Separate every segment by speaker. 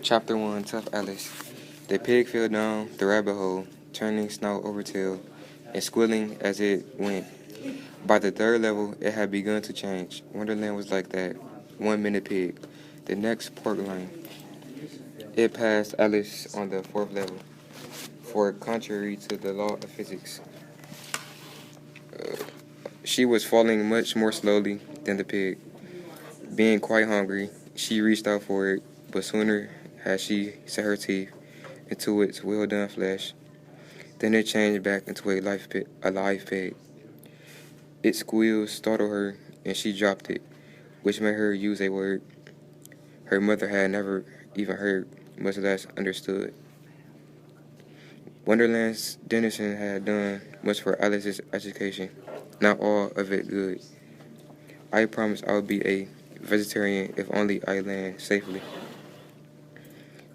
Speaker 1: Chapter 1 Tough Alice. The pig fell down the rabbit hole, turning snout over tail and squealing as it went. By the third level, it had begun to change. Wonderland was like that. 1 minute pig. The next pork lane. It passed Alice on the fourth level. For contrary to the law of physics, she was falling much more slowly than the pig. Being quite hungry, she reached out for it, but sooner had she set her teeth into its well-done flesh, then it changed back into a live pig. Its squeals startled her, and she dropped it, which made her use a word her mother had never even heard, much less understood. Wonderland's Dennison had done much for Alice's education, not all of it good. I promised I would be a vegetarian if only I land safely,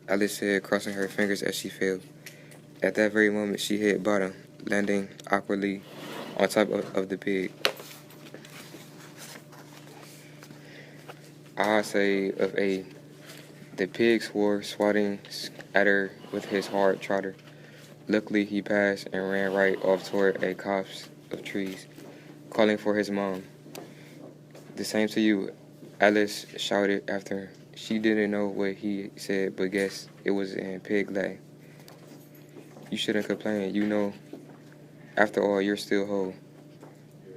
Speaker 1: Alice said, crossing her fingers as she fell. At that very moment, she hit bottom, landing awkwardly on top of the pig. I say of a. The pig swore, swatting at her with his hard trotter. Luckily, he passed and ran right off toward a copse of trees, calling for his mom. The same to you, Alice shouted after him. She didn't know what he said, but guessed it was in pig Latin. You shouldn't complain, you know. After all, you're still whole.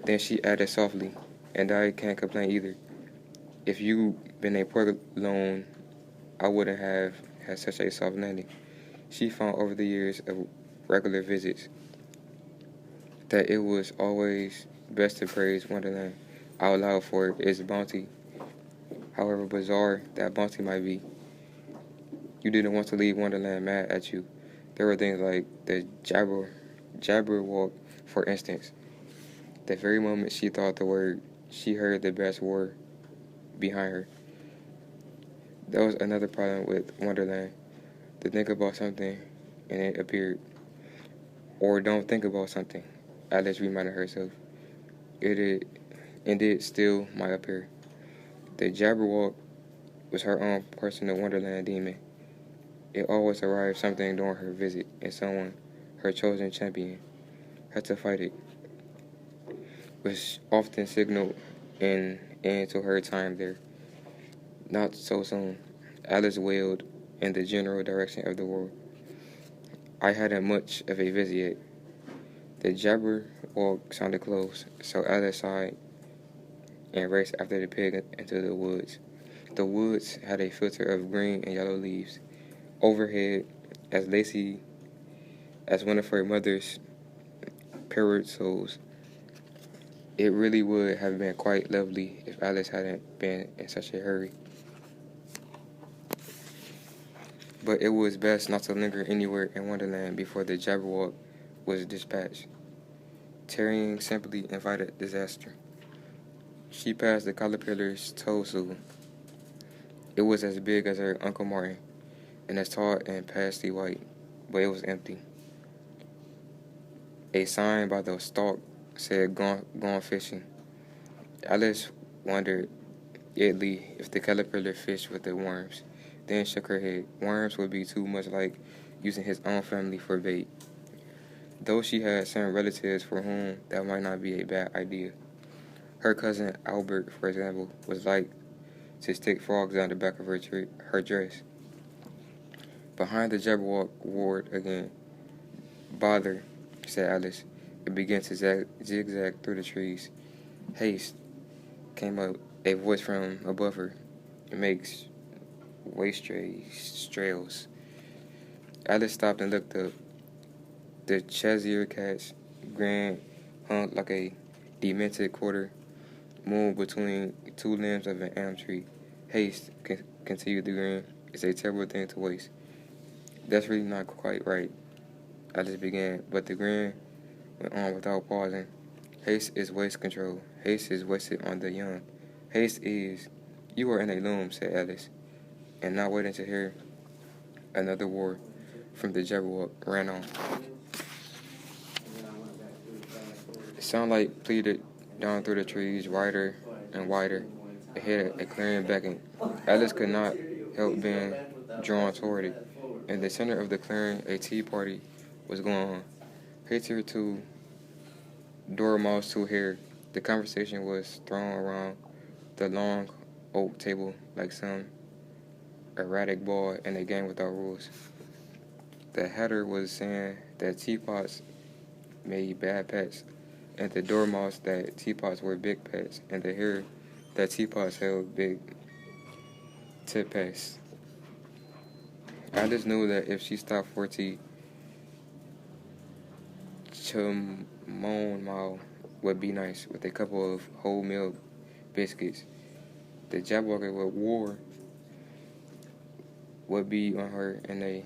Speaker 1: Then she added softly, and I can't complain either. If you'd been a pork alone, I wouldn't have had such a soft landing. She found over the years of regular visits that it was always best to praise Wonderland out loud for its bounty, however bizarre that bounty might be. You didn't want to leave Wonderland mad at you. There were things like the Jabberwock, for instance. The very moment she thought the word, she heard the best word behind her. That was another problem with Wonderland. To think about something and it appeared. Or don't think about something, Alice reminded herself. It still might appear. The Jabberwock was her own personal Wonderland demon. It always arrived something during her visit, and someone, her chosen champion, had to fight it, which often signaled an end to her time there. Not so soon. Alice wailed in the general direction of the world. I hadn't much of a visit yet. The Jabberwock sounded close, so Alice sighed and raced after the pig into the woods. The woods had a filter of green and yellow leaves. Overhead, as lacy as one of her mother's parasols, it really would have been quite lovely if Alice hadn't been in such a hurry. But it was best not to linger anywhere in Wonderland before the Jabberwock was dispatched. Tarrying simply invited disaster. She passed the caterpillar's toadstool. It was as big as her Uncle Martin, and as tall and pasty white, but it was empty. A sign by the stalk said, gone fishing. Alice wondered idly if the caterpillar fished with the worms, then shook her head. Worms would be too much like using his own family for bait, though she had some relatives for whom that might not be a bad idea. Her cousin Albert, for example, was like to stick frogs down the back of her dress. Behind the Jabberwock ward again. Bother, said Alice. It began to zigzag through the trees. Haste, came up a voice from above her. It makes wastrels. Alice stopped and looked up. The Cheshire cat's grin hung like a demented quarter moon between two limbs of an elm tree. Haste, continued the grin, is a terrible thing to waste. That's really not quite right, Alice began, but the grin went on without pausing. Haste is waste control. Haste is wasted on the young. Haste is. You are in a loom, said Alice, and not waiting to hear another word from the Jabberwock, ran on. Sunlight pleaded down through the trees, wider and wider. It hit a clearing beckoned. Alice could not help being drawn toward it. In the center of the clearing, a tea party was going on. Hitherto Dormouse to hear, the conversation was thrown around the long oak table like some erratic ball in a game without rules. The hatter was saying that teapots made bad pets, and the dormouse that teapots were big pets, and the hare that teapots held big tippets. Alice knew that if she stopped for tea, Chamonmouth would be nice with a couple of wholemeal biscuits. The Jabberwocky war would be on her in a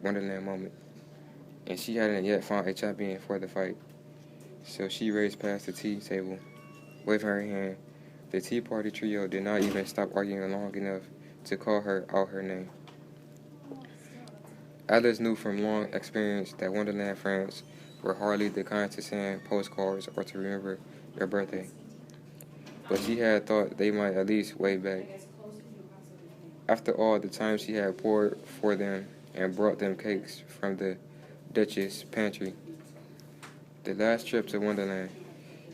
Speaker 1: Wonderland moment, and she hadn't yet found a champion for the fight. So she raced past the tea table, waving her hand. The Tea Party trio did not even stop arguing long enough to call her out her name. Alice knew from long experience that Wonderland friends were hardly the kind to send postcards or to remember their birthday, but she had thought they might at least wave back. After all the time she had poured for them and brought them cakes from the Duchess' pantry, the last trip to Wonderland,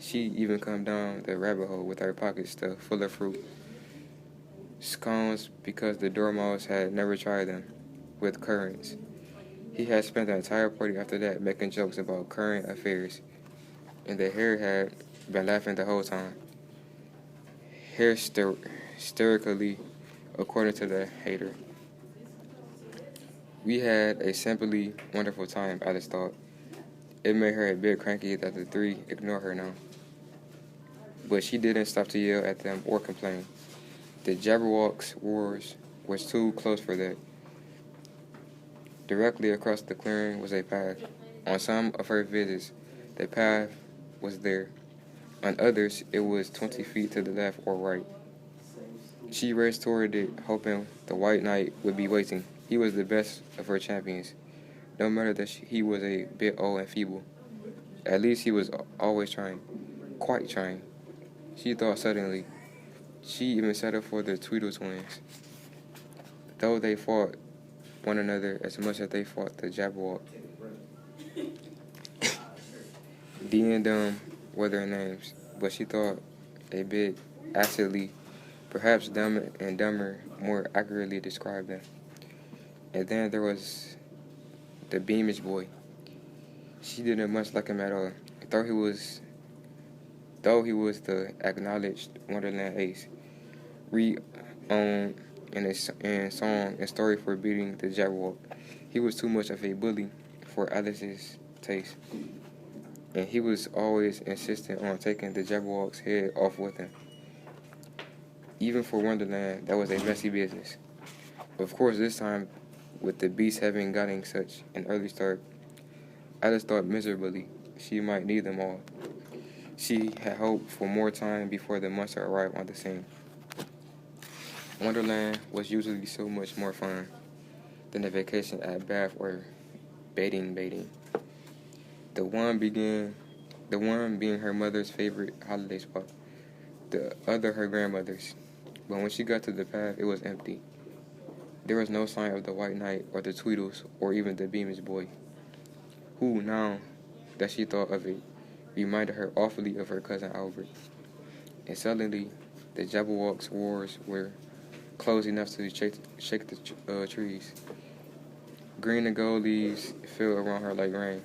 Speaker 1: she even come down the rabbit hole with her pockets stuffed full of fruit. Scones because the Dormouse had never tried them, with currants. He had spent the entire party after that making jokes about current affairs, and the hare had been laughing the whole time. Hysterically, according to the hater. We had a simply wonderful time, Alice thought. It made her a bit cranky that the three ignored her now. But she didn't stop to yell at them or complain. The Jabberwock's wars was too close for that. Directly across the clearing was a path. On some of her visits, the path was there. On others, it was 20 feet to the left or right. She raced toward it, hoping the White Knight would be waiting. He was the best of her champions, no matter that he was a bit old and feeble. At least he was always trying, quite trying. She thought suddenly. She even settled for the Tweedle twins, though they fought one another as much as they fought the Jabberwock. Dee and Dum were their names, but she thought a bit acidly, perhaps Dumb and Dumber more accurately described them. And then there was the Beamish boy. She didn't much like him at all, though he was the acknowledged Wonderland ace, renowned in song and story for beating the Jabberwock. He was too much of a bully for Alice's taste, and he was always insistent on taking the Jabberwock's head off with him. Even for Wonderland, that was a messy business. Of course, this time, with the beast having gotten such an early start, Alice thought miserably she might need them all. She had hoped for more time before the monster arrived on the scene. Wonderland was usually so much more fun than a vacation at Bath or baiting. The one being her mother's favorite holiday spot, the other her grandmother's. But when she got to the path, it was empty. There was no sign of the White Knight or the Tweedles or even the Beamish boy, who, now that she thought of it, reminded her awfully of her cousin Albert. And suddenly, the Jabberwock's wars were close enough to shake the trees. Green and gold leaves fell around her like rain.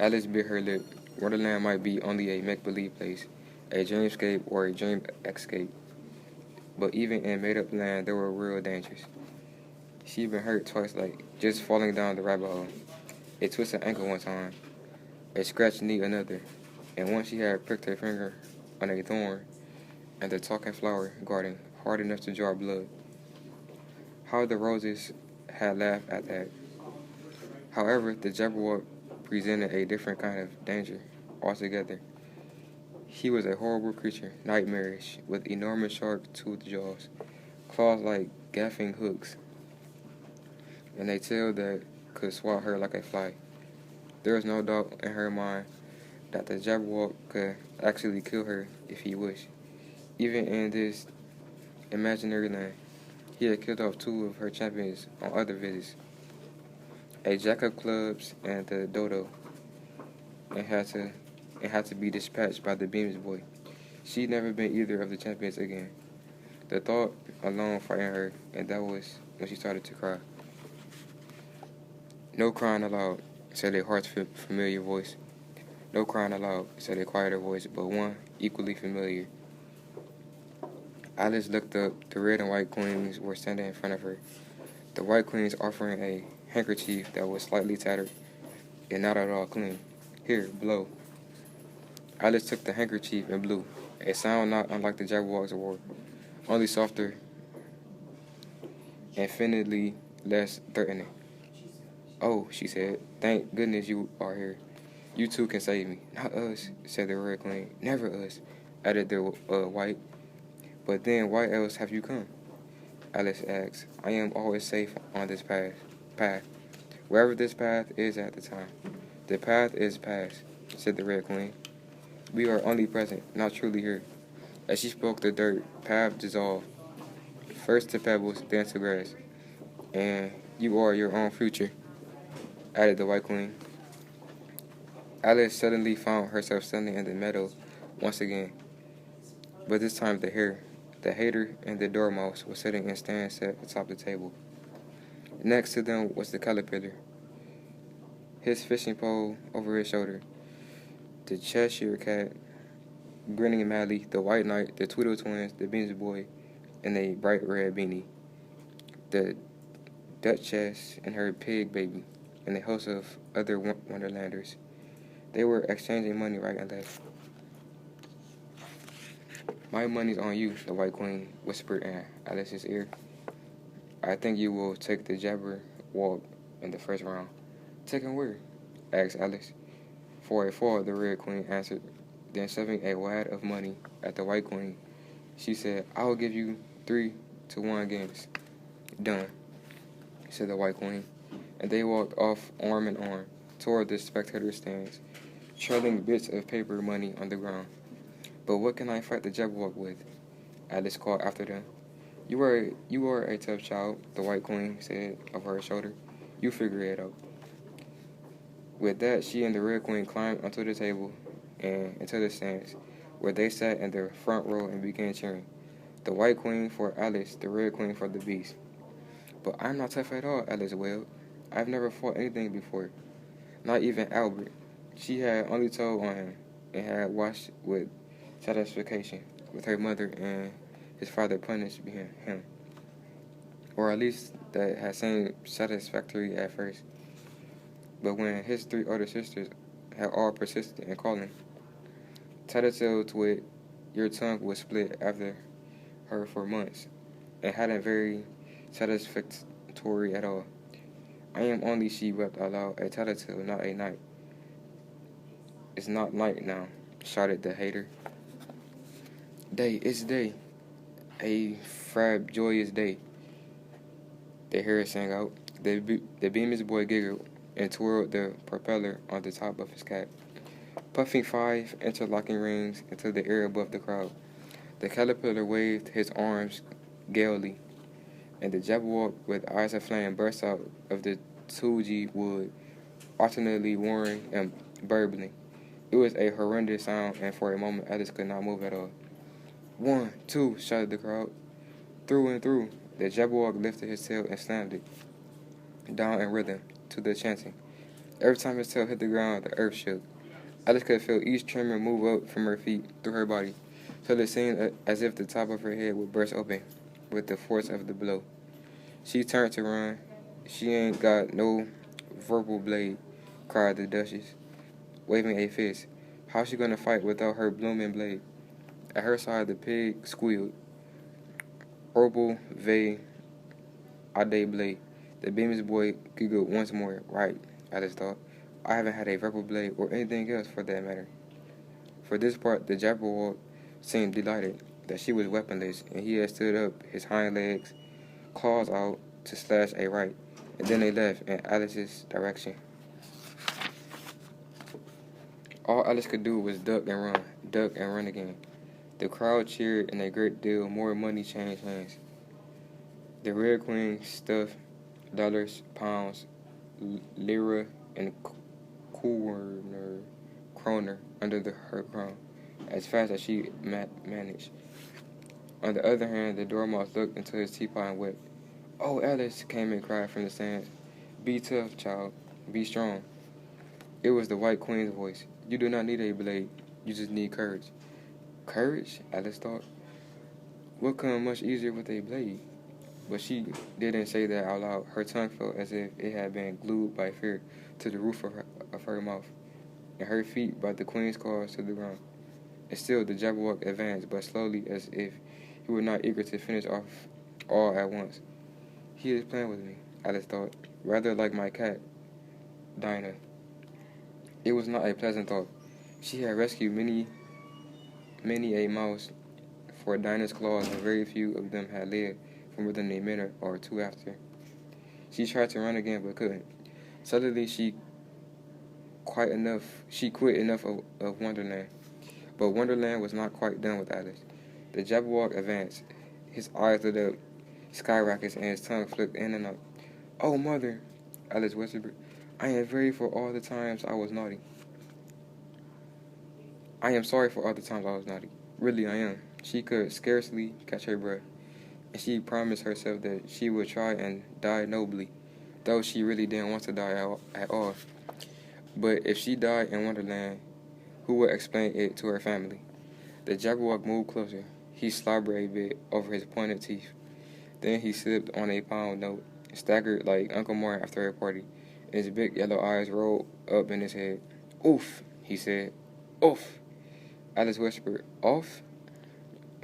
Speaker 1: Alice bit her lip. Wonderland might be only a make-believe place, a dreamscape or a dream escape. But even in made-up land, there were real dangers. She'd been hurt twice, like just falling down the rabbit hole. A twisted ankle one time, a scratched knee another, and once she had pricked her finger on a thorn and the talking flower garden hard enough to draw blood. How the roses had laughed at that. However, the Jabberwock presented a different kind of danger altogether. He was a horrible creature, nightmarish, with enormous sharp-toothed jaws, claws like gaffing hooks, and a tail that could swat her like a fly. There was no doubt in her mind that the Jabberwock could actually kill her if he wished, even in this imaginary land. He had killed off two of her champions on other visits, a jack of clubs and the dodo, and had to be dispatched by the Beams boy. She'd never been either of the champions again. The thought alone frightened her, and that was when she started to cry. No crying aloud, said a harsh, familiar voice. No crying aloud, said a quieter voice, but one equally familiar. Alice looked up. The red and white queens were standing in front of her. The white queens offering a handkerchief that was slightly tattered and not at all clean. Here, blow. Alice took the handkerchief and blew, a sound not unlike the Jabberwock's roar, only softer, infinitely less threatening. Oh, she said, thank goodness you are here. You two can save me. Not us, said the red queen. Never us, added the white. But then why else have you come? Alice asked. I am always safe on this path. Wherever this path is at the time. The path is past, said the red queen. We are only present, not truly here. As she spoke, the dirt path dissolved, first to pebbles, then to grass. And you are your own future, added the white queen. Alice suddenly found herself standing in the meadow once again. But this time the hare, the hater, and the dormouse were sitting in stands set atop the table. Next to them was the caterpillar, his fishing pole over his shoulder, the Cheshire cat, grinning madly, the white knight, the Tweedle twins, the Beans boy, and a bright red beanie, the Duchess and her pig baby, and a host of other Wonderlanders. They were exchanging money right and left. My money's on you, the White Queen whispered in Alice's ear. I think you will take the Jabberwock in the first round. Take him where? Asked Alice. For a fall, the Red Queen answered. Then shoving a wad of money at the White Queen, she said, I will give you 3-1 against. Done, said the White Queen, and they walked off arm in arm toward the spectator stands, trailing bits of paper money on the ground. But what can I fight the Jabberwock with? Alice called after them. You are a tough child, the White Queen said over her shoulder. You figure it out. With that, she and the Red Queen climbed onto the table and into the stands, where they sat in the front row and began cheering. The White Queen for Alice, the Red Queen for the Beast. But I'm not tough at all, Alice wailed. I've never fought anything before. Not even Albert. She had only told on him and had watched with satisfaction with her mother and his father punished him. Or at least that had seemed satisfactory at first. But when his 3 older sisters had all persisted in calling, Tattletale Twit, your tongue was split after her for months, and hadn't very satisfactory at all. I am only, she wept aloud, a Tattletale, not a knight. It's not night now, shouted the hater. Day, it's day. A frab joyous day. The hare sang out. The Bemis boy giggled and twirled the propeller on the top of his cap, puffing 5 interlocking rings into the air above the crowd. The caterpillar waved his arms gaily, and the Jabberwock with eyes aflame burst out of the tulgey wood, alternately roaring and burbling. It was a horrendous sound, and for a moment Alice could not move at all. 1, 2, shouted the crowd. Through and through, the Jabberwock lifted his tail and slammed it down in rhythm to the chanting. Every time his tail hit the ground, the earth shook. Alice could feel each tremor move up from her feet through her body, till it seemed as if the top of her head would burst open with the force of the blow. She turned to run. She ain't got no verbal blade, cried the Duchess, waving a fist. How's she gonna fight without her blooming blade? At her side, the pig squealed. Orbal ve ade blade. The Bemis boy giggled once more. Right, Alice thought. I haven't had a verbal blade or anything else for that matter. For this part, the Jabberwock seemed delighted that she was weaponless, and he had stood up, his hind legs, claws out, to slash a right, and then they left in Alice's direction. All Alice could do was duck and run again. The crowd cheered, and a great deal more money changed hands. The Red Queen stuffed dollars, pounds, lira, and kroner under her crown, as fast as she managed. On the other hand, the Dormouse looked into his teapot and wept. "Oh, Alice," came and cried from the sands. "Be tough, child. Be strong." It was the White Queen's voice. "You do not need a blade. You just need courage." Courage? Alice thought. What come much easier with a blade? But she didn't say that out loud. Her tongue felt as if it had been glued by fear to the roof of her mouth, and her feet brought the Queen's claws to the ground. And still the Jabberwock advanced, but slowly, as if he were not eager to finish off all at once. He is playing with me, Alice thought, rather like my cat, Dinah. It was not a pleasant thought. She had rescued many a mouse, for Dinah's claws, and very few of them had lived for more than a minute or two after. She tried to run again, but couldn't. Suddenly, she quit enough of Wonderland. But Wonderland was not quite done with Alice. The Jabberwock advanced. His eyes lit up skyrockets, and his tongue flicked in and out. "Oh, Mother," Alice whispered, "I am very for all the times I was naughty. I am sorry for all the times I was naughty. Really, I am." She could scarcely catch her breath, and she promised herself that she would try and die nobly, though she really didn't want to die at all. But if she died in Wonderland, who would explain it to her family? The Jabberwock moved closer. He slobbered a bit over his pointed teeth. Then he slipped on a pound note, staggered like Uncle Martin after a party, and his big yellow eyes rolled up in his head. "Oof," he said. "Oof." Alice whispered, "Off?"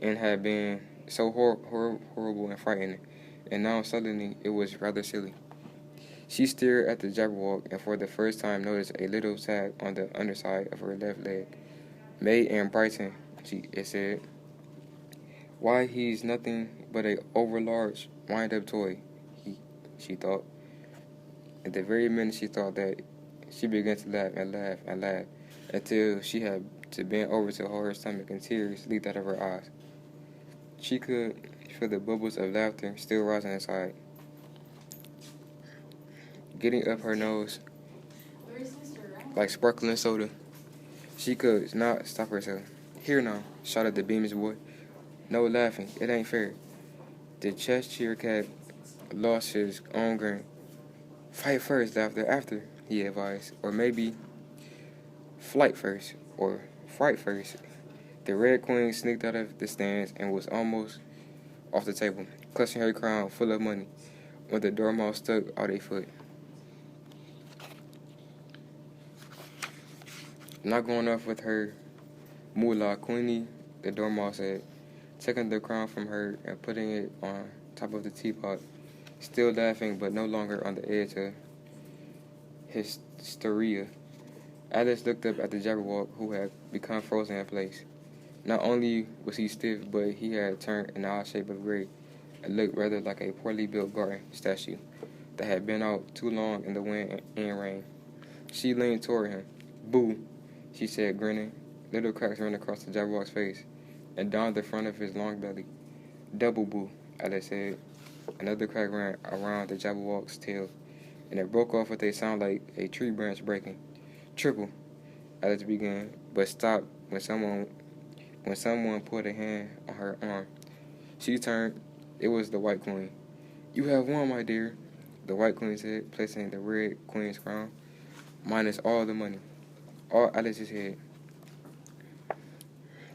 Speaker 1: And had been so horrible and frightening, and now suddenly it was rather silly. She stared at the Jabberwock and for the first time noticed a little tag on the underside of her left leg. "Made in Brighton," it said. "Why, he's nothing but a overlarge wind-up toy," she thought. At the very minute she thought that, she began to laugh and laugh and laugh until she had to bend over to hold her stomach and tears leaked out of her eyes. She could feel the bubbles of laughter still rising inside, getting up her nose like sparkling soda. She could not stop herself. "Here now," shouted the Beamish boy. "No laughing. It ain't fair." The Cheshire Cat lost his own grin. "Fight first, laughter after," he advised. "Or maybe flight first, or fright first." The Red Queen sneaked out of the stands and was almost off the table, clutching her crown full of money, when the Dormouse stuck out a foot. "Not going off with her moolah, Queenie," the Dormouse said, taking the crown from her and putting it on top of the teapot, still laughing but no longer on the edge of hysteria. Alice looked up at the Jabberwock, who had become frozen in place. Not only was he stiff, but he had turned an odd shape of gray and looked rather like a poorly built garden statue that had been out too long in the wind and rain. She leaned toward him. "Boo," she said, grinning. Little cracks ran across the Jabberwock's face and down the front of his long belly. "Double boo," Alice said. Another crack ran around the Jabberwock's tail, and it broke off with a sound like a tree branch breaking. "Triple," Alice began, but stopped when someone put a hand on her arm. She turned. It was the White Queen. "You have won, my dear," the White Queen said, placing the Red Queen's crown, minus all the money, all Alice's head.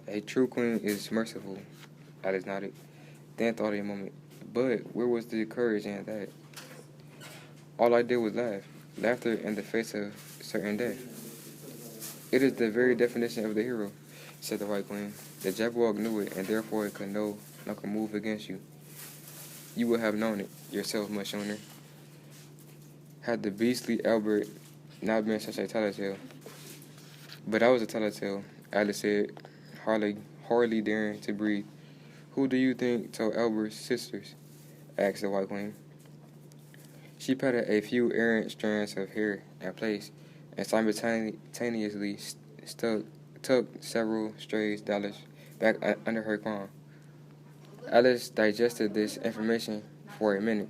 Speaker 1: "A true queen is merciful," Alice nodded, then thought a moment. "But where was the courage in that?" "All I did was laugh. Laughter in the face of certain death." "It is the very definition of the hero," said the White Queen. "The Jabberwock knew it, and therefore it could no longer move against you. You would have known it yourself much sooner, had the beastly Albert not been such a tattletale." "But I was a tattletale," Alice said, hardly daring to breathe. "Who do you think told Albert's sisters?" asked the White Queen. She patted a few errant strands of hair in place and simultaneously tucked several stray dollars back under her crown. Alice digested this information for a minute,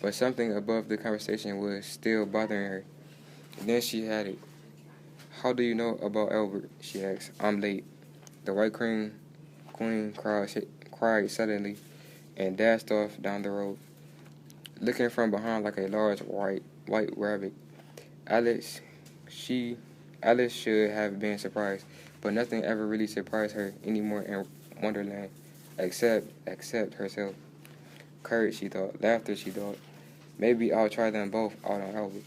Speaker 1: but something above the conversation was still bothering her. Then she had it. "How do you know about Albert?" she asked. "I'm late." The White Cream Queen cried suddenly and dashed off down the road, looking from behind like a large white rabbit. Alice, she, Alice should have been surprised, but nothing ever really surprised her anymore in Wonderland, except herself. Courage, she thought. Laughter, she thought. Maybe I'll try them both out on Albert.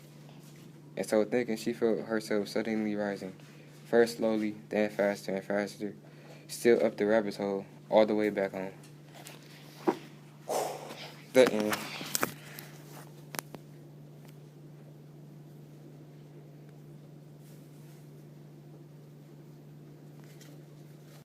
Speaker 1: And so thinking, she felt herself suddenly rising, first slowly, then faster and faster, still up the rabbit's hole, all the way back home. The end.